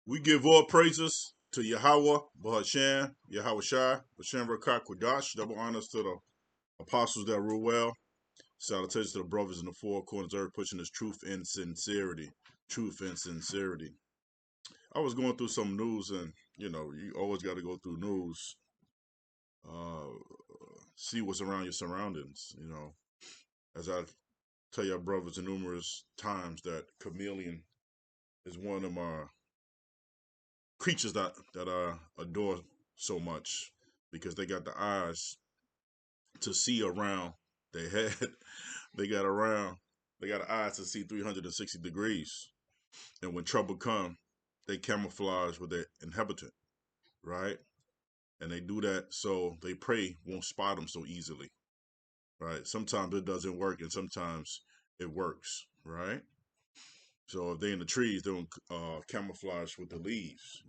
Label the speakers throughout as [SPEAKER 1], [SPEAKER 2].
[SPEAKER 1] We give all praises to Yahweh, Bahashan, Yahweh Shai, Bashan Rakak Kwadash, double honors to the apostles that rule well. Salutations to the brothers in the four corners of earth, pushing this truth and sincerity. Truth and sincerity. I was going through some news, and you always got to go through news, uh, see what's around your surroundings. As I tell your brothers numerous times, that chameleon is one of my creatures that I adore so much because they got the eyes to see around their head. they got around. They got eyes to see 360 degrees, and when trouble come, they camouflage with their inhabitant, right? And they do that so they prey won't spot them so easily, right? Sometimes it doesn't work, and sometimes it works, right? So if they're in the trees, they'll camouflage with the leaves,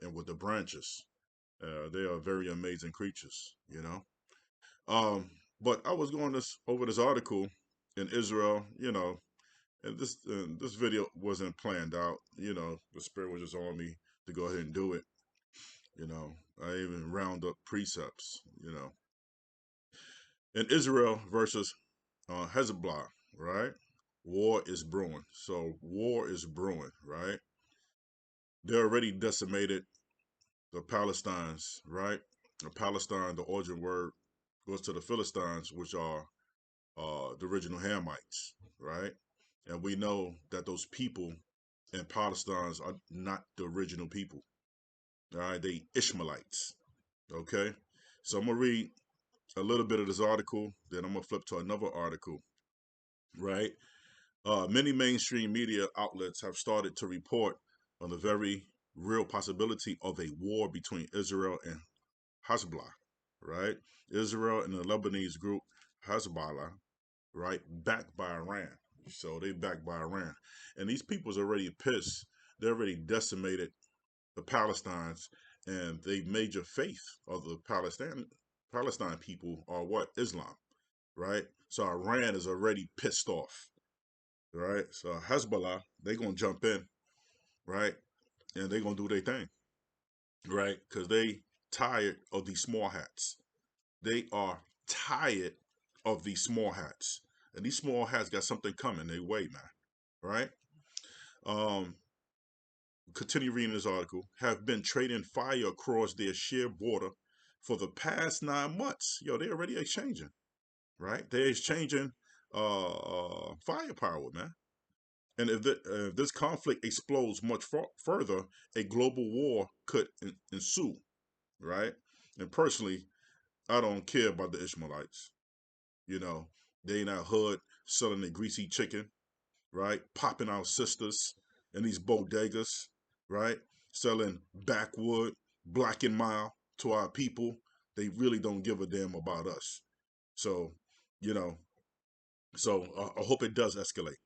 [SPEAKER 1] and with the branches. They are very. Um, but I was going over this article in Israel, and this video wasn't planned out. The spirit was just on me to go ahead and do it. I even round up precepts. In Israel versus Hezbollah, right? War is brewing. So war is brewing, right? They already decimated the Palestinians, right? Palestine, the origin word goes to the Philistines, which are the original Hamites, right? And we know that those people in Palestine are not the original people. All right, they Ishmaelites. Okay, so I'm gonna read a little bit of this article, then I'm gonna flip to another article. Right, many mainstream media outlets have started to report on the very real possibility of a war between Israel and Hezbollah. Right, Israel and the Lebanese group Hezbollah, right? Backed by Iran. So they backed by Iran. And these people's already pissed. They already decimated the Palestinians, and the major faith of the Palestine people are what? Islam, right? So Iran is already pissed off, right? So Hezbollah, they gonna jump in, right? And they gonna do their thing, right? Because they tired of these small hats. They are tired of these small hats. And these small hats got something coming their way, man. Right? Um, Continue reading this article. Have been trading fire across their sheer border for the past 9 months. Yo, they already exchanging, right? They're exchanging firepower, man. And if this conflict explodes much further, a global war could ensue, right? And personally, I don't care about the Ishmaelites. You know, they in our hood selling the greasy chicken, right? Popping our sisters in these bodegas, right? Selling backwood, black and mild to our people. They really don't give a damn about us. So, you know, I hope it does escalate.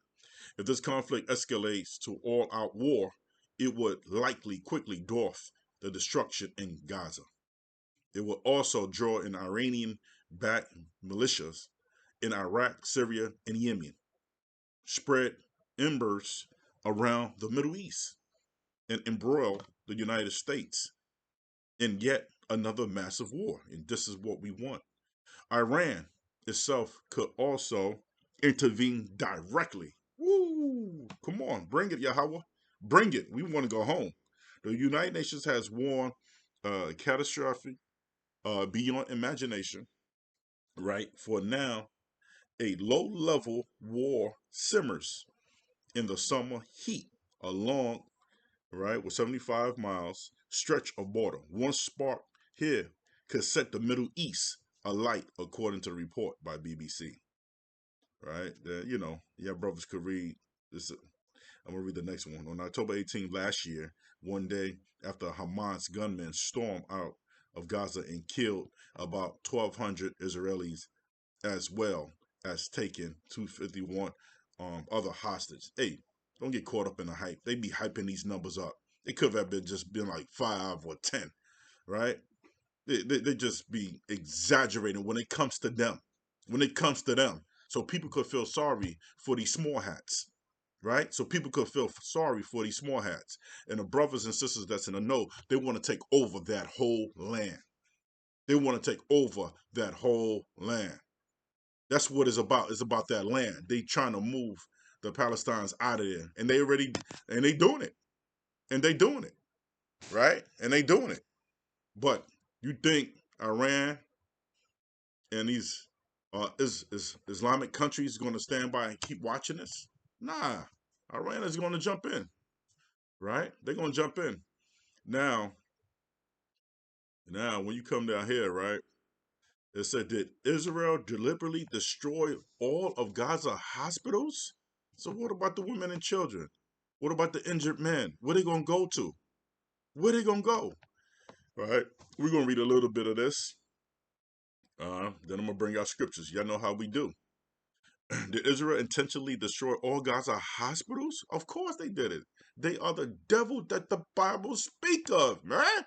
[SPEAKER 1] If this conflict escalates to all out war, it would likely quickly dwarf the destruction in Gaza. It will also draw in Iranian backed militias in Iraq, Syria, and Yemen, spread embers around the Middle East, and embroil the United States in yet another massive war. And this is what we want. Iran itself could also intervene directly. Woo! Come on, bring it, Yahweh. Bring it. We want to go home. The United Nations has warned catastrophic beyond imagination, right? For now, a low level war simmers in the summer heat along, right, with 75 miles stretch of border. One spark here could set the Middle East alight, according to the report by BBC. Right? Yeah, brothers could read this. I'm going to read the next one. On October 18th last year, one day after Hamas gunmen stormed out of Gaza and killed about 1,200 Israelis, as well as taking 251 other hostages. Hey, don't get caught up in the hype. They be hyping these numbers up. It could have been like 5 or 10, right? They just be exaggerating when it comes to them. When it comes to them. So people could feel sorry for these small hats, right? So people could feel sorry for these small hats. And the brothers and sisters that's in the know, they want to take over that whole land. They want to take over that whole land. That's what it's about. It's about that land. They trying to move the Palestinians out of there. And they doing it. And they doing it. Right? And they doing it. But you think Iran and these Islamic countries going to stand by and keep watching this? Nah. Iran is going to jump in. Right? They're going to jump in. Now, when you come down here, right? It said, did Israel deliberately destroy all of Gaza hospitals? So what about the women and children? What about the injured men? Where they gonna go to? Where they gonna go? Right? We're gonna read a little bit of this. Then I'm gonna bring out scriptures. Y'all know how we do. Did Israel intentionally destroy all Gaza hospitals? Of course they did it. They are the devil that the Bible speak of, man.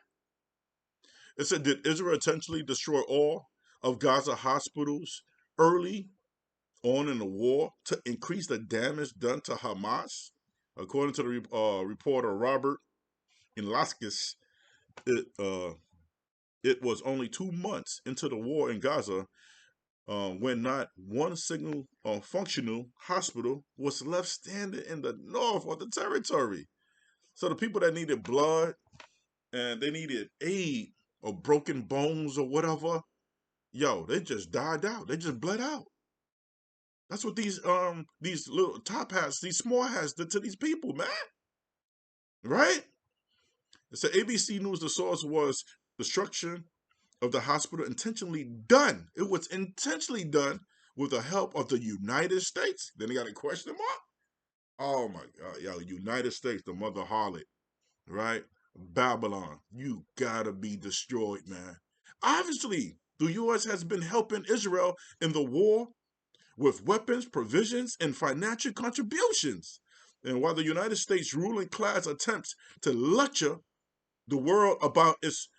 [SPEAKER 1] It said, did Israel intentionally destroy all of Gaza hospitals early on in the war to increase the damage done to Hamas? According to the reporter Robert Inlaskis, it was only 2 months into the war in Gaza when not one single functional hospital was left standing in the north of the territory. So the people that needed blood and they needed aid or broken bones or whatever, yo, they just died out. They just bled out. That's what these little top hats, these small hats did to these people, man. Right? It said ABC News, the source was destruction of the hospital intentionally done. It was intentionally done with the help of the United States. Then they got a question mark. Oh my God, yo, United States, the mother harlot, right? Babylon, you gotta be destroyed, man. Obviously, the U.S. has been helping Israel in the war with weapons, provisions, and financial contributions. And while the United States ruling class attempts to lecture the world about its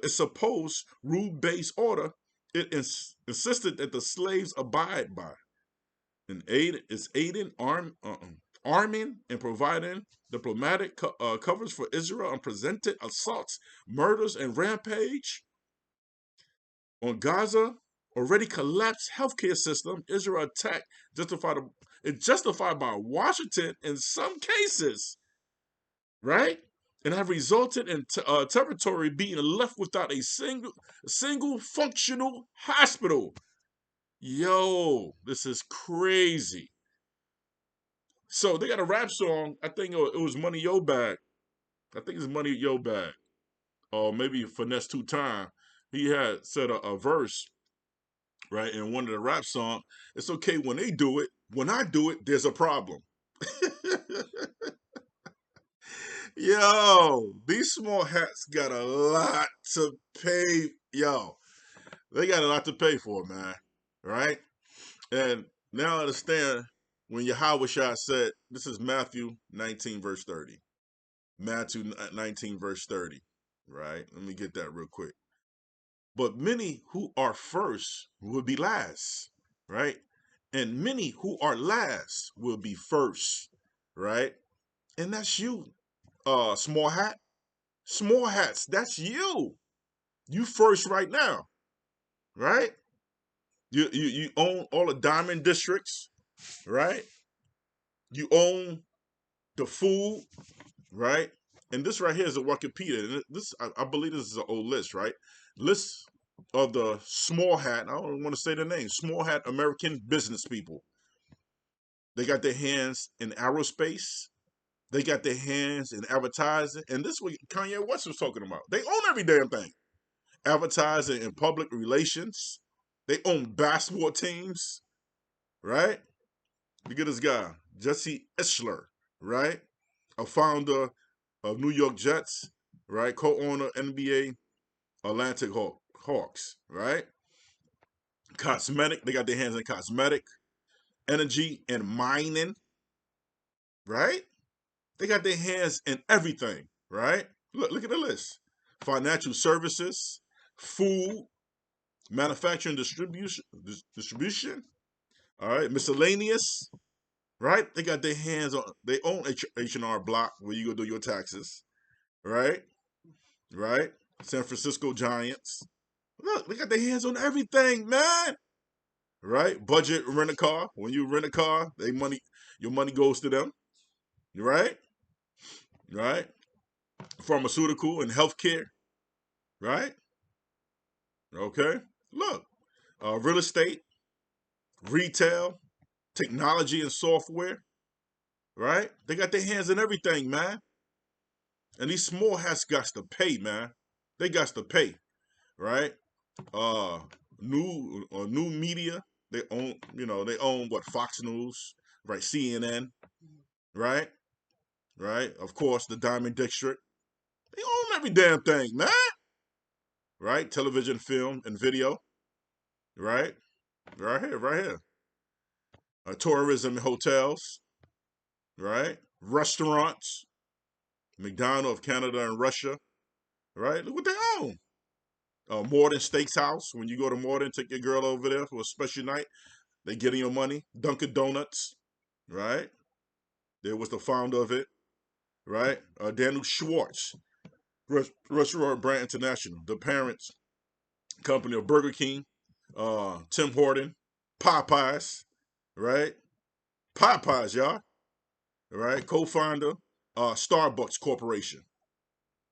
[SPEAKER 1] supposed rule-based order, it insisted that the slaves abide by, and is aiding, arming, and providing diplomatic covers for Israel and presented assaults, murders, and rampage on Gaza already collapsed healthcare system. Israel attack justified justified by Washington in some cases, right? And have resulted in territory being left without a single functional hospital. Yo, this is crazy. So they got a rap song. I think it was Money Yo Bag. I think it's Money Yo Bag, or maybe Finesse Two Time. He had said a verse, right, in one of the rap songs. It's okay when they do it. When I do it, there's a problem. Yo, these small hats got a lot to pay. Yo, they got a lot to pay for, man. Right? And now I understand when Yahweh Shah said, this is Matthew 19, verse 30. Matthew 19, verse 30. Right? Let me get that real quick. But many who are first will be last. Right? And many who are last will be first. Right? And that's you, small hat. Small hats, that's you. You first right now, right? You own all the diamond districts, right? You own the food, right? And this right here is a Wikipedia. And this, I believe, this is an old list, right? List of the small hat. I don't want to say the name. Small hat American business people. They got their hands in aerospace. They got their hands in advertising. And this is what Kanye West was talking about. They own every damn thing. Advertising and public relations. They own basketball teams, right? Look at this guy, Jesse Ischler, right? A founder of New York Jets, right? Co-owner NBA Atlantic Hawks, right? Cosmetic, they got their hands in cosmetic, energy, and mining, right? They got their hands in everything, right? Look at the list. Financial services, food, manufacturing, distribution, all right, miscellaneous, right? They got their hands on, they own H&R Block where you go do your taxes, right? Right? San Francisco Giants. Look, they got their hands on everything, man. Right? Budget rent a car. When you rent a car, your money goes to them. Right? Right? Pharmaceutical and healthcare. Right? Okay. Look, real estate, retail, technology and software. Right? They got their hands in everything, man. And these small hats got to pay, man. They got to pay. Right? uh new media. They own, they own what, Fox News, right? CNN, right? Right? Of course, the Diamond District. They own every damn thing, man. Right? Television, film, and video. Right? Right here, right here. Tourism and hotels. Right? Restaurants. McDonald's of Canada and Russia. Right? Look what they own. Morden Steakhouse. When you go to Morden, take your girl over there for a special night. They getting your money. Dunkin' Donuts. Right? There was the founder of it, right? Daniel Schwartz, Restaurant Brand International, the parents company of Burger King, Tim Horton, Popeyes, right? Popeyes, y'all, right? Co-founder, Starbucks Corporation.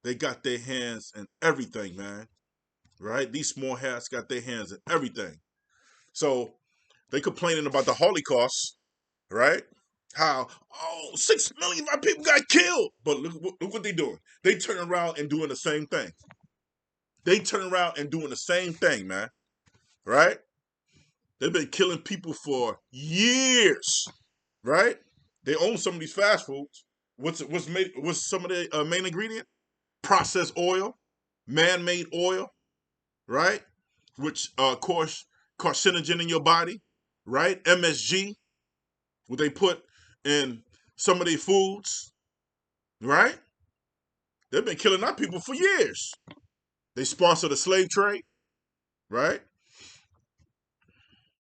[SPEAKER 1] They got their hands in everything, man, right? These small hats got their hands in everything. So they complaining about the Holocaust, right? How 6 million of our people got killed, but look what they doing. They turn around and doing the same thing. They turn around and doing the same thing, man. Right? They've been killing people for years, right? They own some of these fast foods. What's some of the main ingredient? Processed oil, man-made oil, right? Which course carcinogen in your body, right? MSG, what they put in some of their foods, right? They've been killing our people for years. They sponsor the slave trade, right?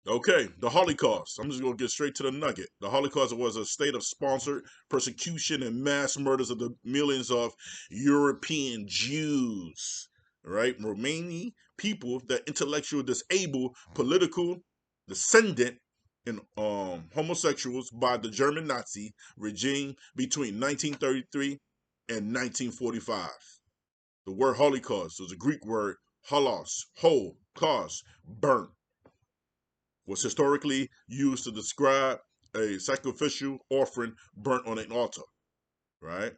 [SPEAKER 1] Okay, the Holocaust. I'm just going to get straight to the nugget. The Holocaust was a state of sponsored persecution and mass murders of the millions of European Jews, right? Romanian people, that intellectual, disabled, political descendant, and homosexuals by the German Nazi regime between 1933 and 1945. The word Holocaust was a Greek word, holos, whole, cause, burnt, was historically used to describe a sacrificial offering burnt on an altar, right?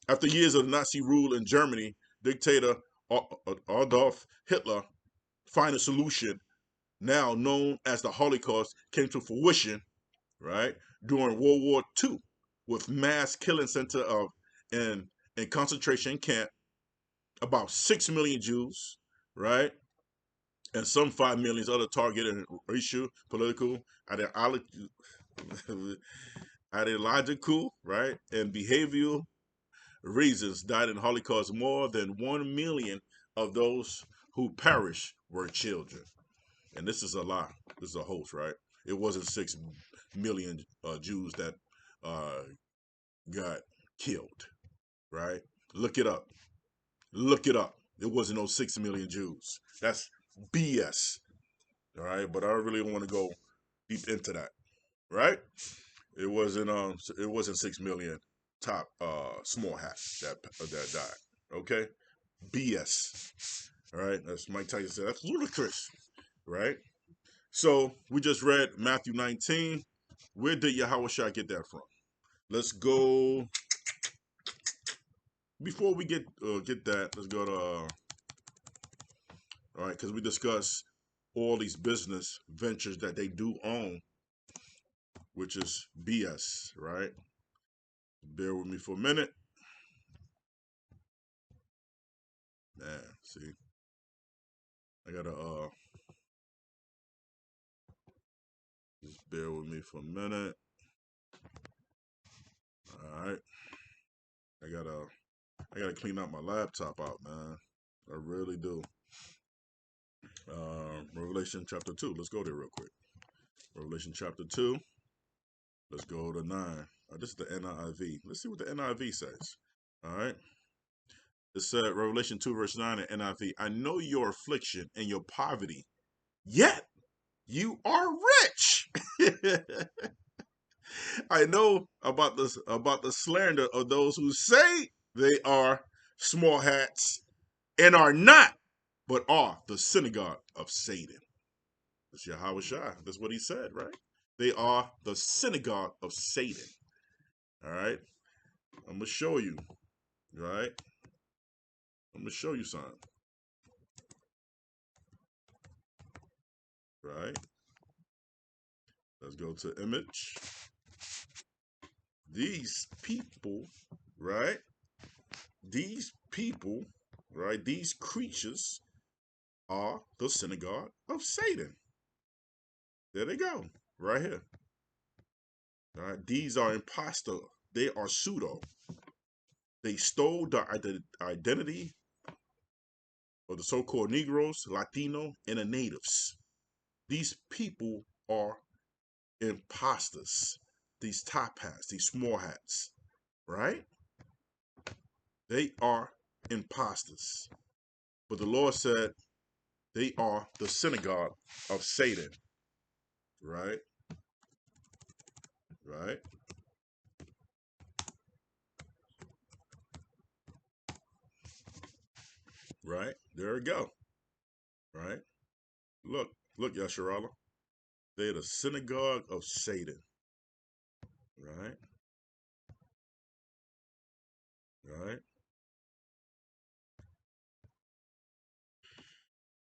[SPEAKER 1] After years of Nazi rule in Germany, dictator Adolf Hitler find a solution now known as the Holocaust came to fruition, right, during World War II, with mass killing center of in concentration camp, about 6 million Jews, right, and some 5 million other targeted racial, political, ideological, right, and behavioral reasons died in Holocaust. More than 1 million of those who perished were children. And this is a lie. This is a hoax, right? It wasn't 6 million Jews that uh, got killed, right? Look it up. Look it up. It wasn't no 6 million Jews. That's BS. All right, but I really don't want to go deep into that, right? It wasn't 6 million top small hats that died. Okay, BS. All right, that's Mike Tyson said. That's ludicrous, right? So we just read Matthew 19. Where did Yahweh get that from? Let's go. Before we get that, let's go to all right, because we discussed all these business ventures that they do own, which is BS, right? Bear with me for a minute. Man, see, I gotta just bear with me for a minute. All right, I gotta clean out my laptop out, man. I really do. Revelation chapter 2. Let's go there real quick. Revelation chapter 2. Let's go to 9. This is the NIV. Let's see what the NIV says. All right. It said, Revelation 2, verse 9 in NIV. I know your affliction and your poverty, yet you are rich. I know about the slander of those who say they are small hats and are not, but are the synagogue of Satan. That's Yahweh Shai. That's what he said, right? They are the synagogue of Satan. All right. I'm gonna show you. Right. I'm gonna show you something. Right. Let's go to image. These people, right? These people, right? These creatures are the synagogue of Satan. There they go, right here. All right, these are impostor. They are pseudo. They stole the identity of the so-called Negroes, Latino, and the natives. These people are imposters. These top hats, these small hats, right? They are imposters. But the Lord said they are the synagogue of Satan, right? Right? Right? There we go. Right? Look, Yasharala. They're the synagogue of Satan. Right? Right?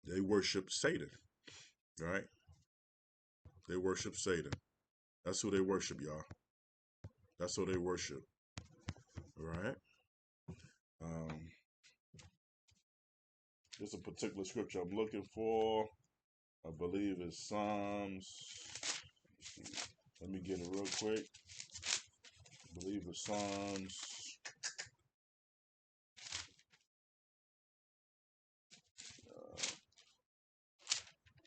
[SPEAKER 1] They worship Satan. Right? They worship Satan. That's who they worship, y'all. That's who they worship. Right? Um, there's a particular scripture I'm looking for. I believe it's Psalms. Let me get it real quick. I believe it's Psalms.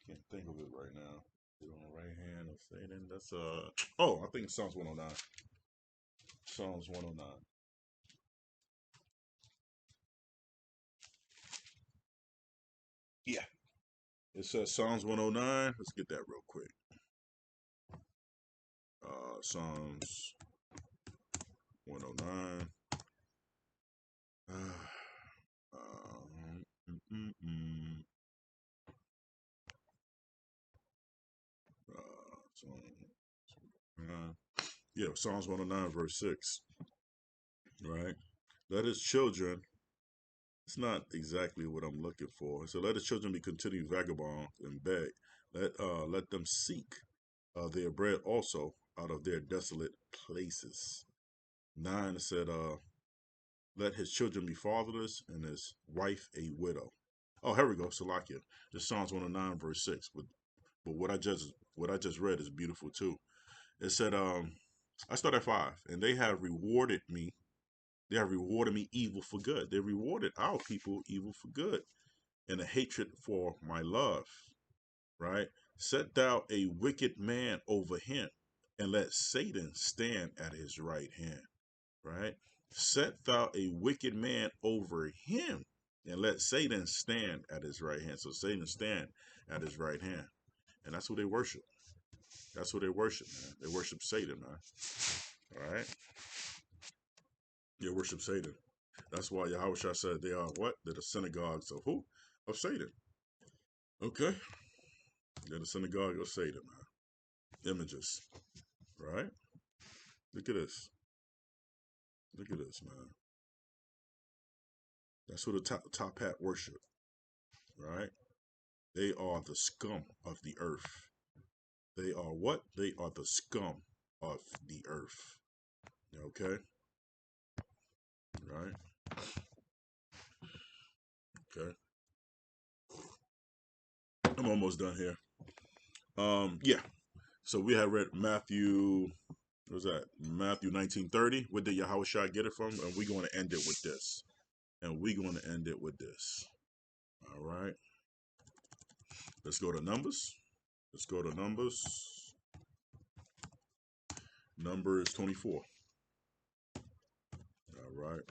[SPEAKER 1] Can't think of it right now. On the right hand of Satan. That's oh, I think it's Psalms 109. Psalms 109. Yeah. It says Psalms 109. Let's get that real quick. Psalms 109. Mm, mm, mm. Yeah, Psalms 109, verse 6. Right? Let his children, it's not exactly what I'm looking for. So let his children be continued vagabonds and beg. Let them seek their bread also out of their desolate places. 9 said, let his children be fatherless and his wife a widow. Oh, here we go, Salakia. This Psalms 109, verse 6. But what I just read is beautiful too. It said, I start at 5, and they have rewarded me. They have rewarded me evil for good. They rewarded our people evil for good, and a hatred for my love. Right? Set thou a wicked man over him, and let Satan stand at his right hand. Right? Set thou a wicked man over him, and let Satan stand at his right hand. So Satan stand at his right hand. And that's who they worship. That's who they worship, man. They worship Satan, man. All right? They worship Satan. That's why Yahweh said they are what? They're the synagogues of who? Of Satan. Okay? They're the synagogue of Satan, man. Images. Right? Look at this. Look at this, man. That's who the top hat worship. Right? They are the scum of the earth. They are what? They are the scum of the earth. Okay? Right? Okay. I'm almost done here. Yeah. So we have read Matthew, what was that? Matthew 19:30. Where did Yahweh Shai get it from? And we're going to end it with this. And we're going to end it with this. All right. Let's go to Numbers. Let's go to Numbers. Numbers 24. All right.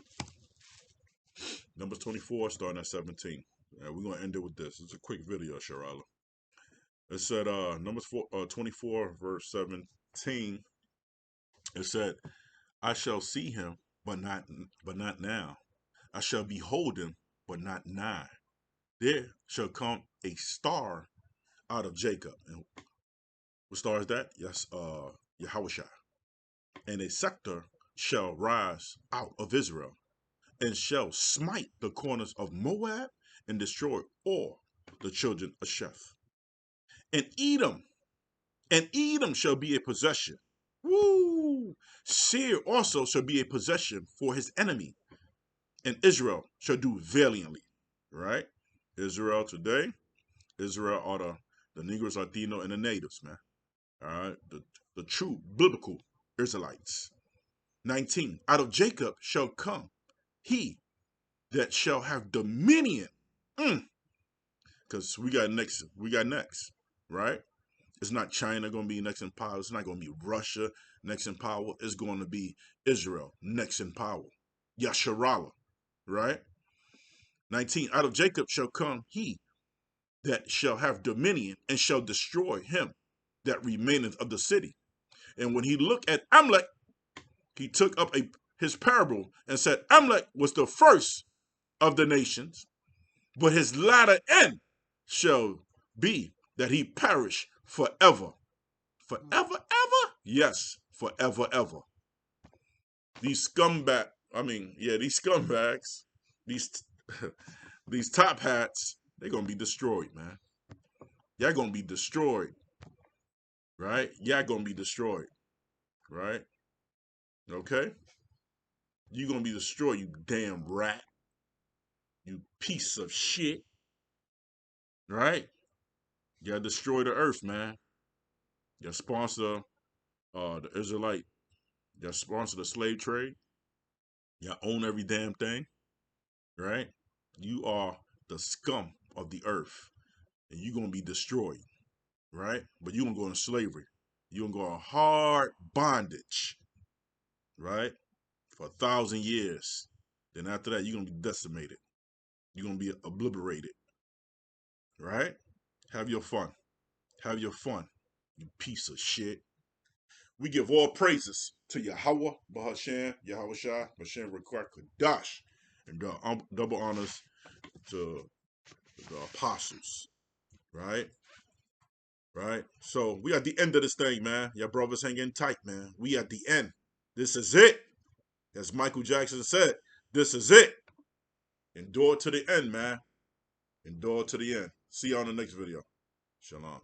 [SPEAKER 1] Numbers 24, starting at 17. We're going to end it with this. It's a quick video, Sharala. It said, Numbers 24, verse 17. It said, I shall see him, but not now. I shall behold him, but not nigh. There shall come a star out of Jacob. And what star is that? Yes, Yahushua. And a scepter shall rise out of Israel, and shall smite the corners of Moab, and destroy all the children of Sheth. And Edom shall be a possession. Woo! Seir also shall be a possession for his enemy, and Israel shall do valiantly. Right? Israel today, Israel are the Negroes, Latino, and the natives, man. All right? The true biblical Israelites. 19. Out of Jacob shall come he that shall have dominion. Because we got next, right? It's not China going to be next in power. It's not going to be Russia next in power. It's going to be Israel next in power. Yasharallah, right? 19. Out of Jacob shall come he that shall have dominion, and shall destroy him that remaineth of the city. And when he looked at Amalek, he took up his parable and said, Amalek was the first of the nations, but his latter end shall be that he perish forever. Forever, ever? Yes, forever, ever. These scumbags, these top hats, they're going to be destroyed, man. Y'all going to be destroyed, right? Y'all going to be destroyed, right? Okay? You're going to be destroyed, you damn rat. You piece of shit. Right? Y'all destroy the earth, man. Y'all sponsor the Israelite. Y'all sponsor the slave trade. Y'all own every damn thing. Right? You are the scum of the earth. And you're going to be destroyed. Right? But you're going to go into slavery. You're going to go in hard bondage. Right? For 1,000 years. Then after that, you're going to be decimated. You're going to be obliterated. Right? Have your fun. Have your fun, you piece of shit. We give all praises to Yahweh, Bahashem, Yahweh Shai, Bashem Rekwak Kadash, and double honors to the apostles. Right? Right? So we at the end of this thing, man. Your brothers hanging tight, man. We at the end. This is it. As Michael Jackson said, this is it. Endure to the end, man. Endure to the end. See you on the next video. Shalom.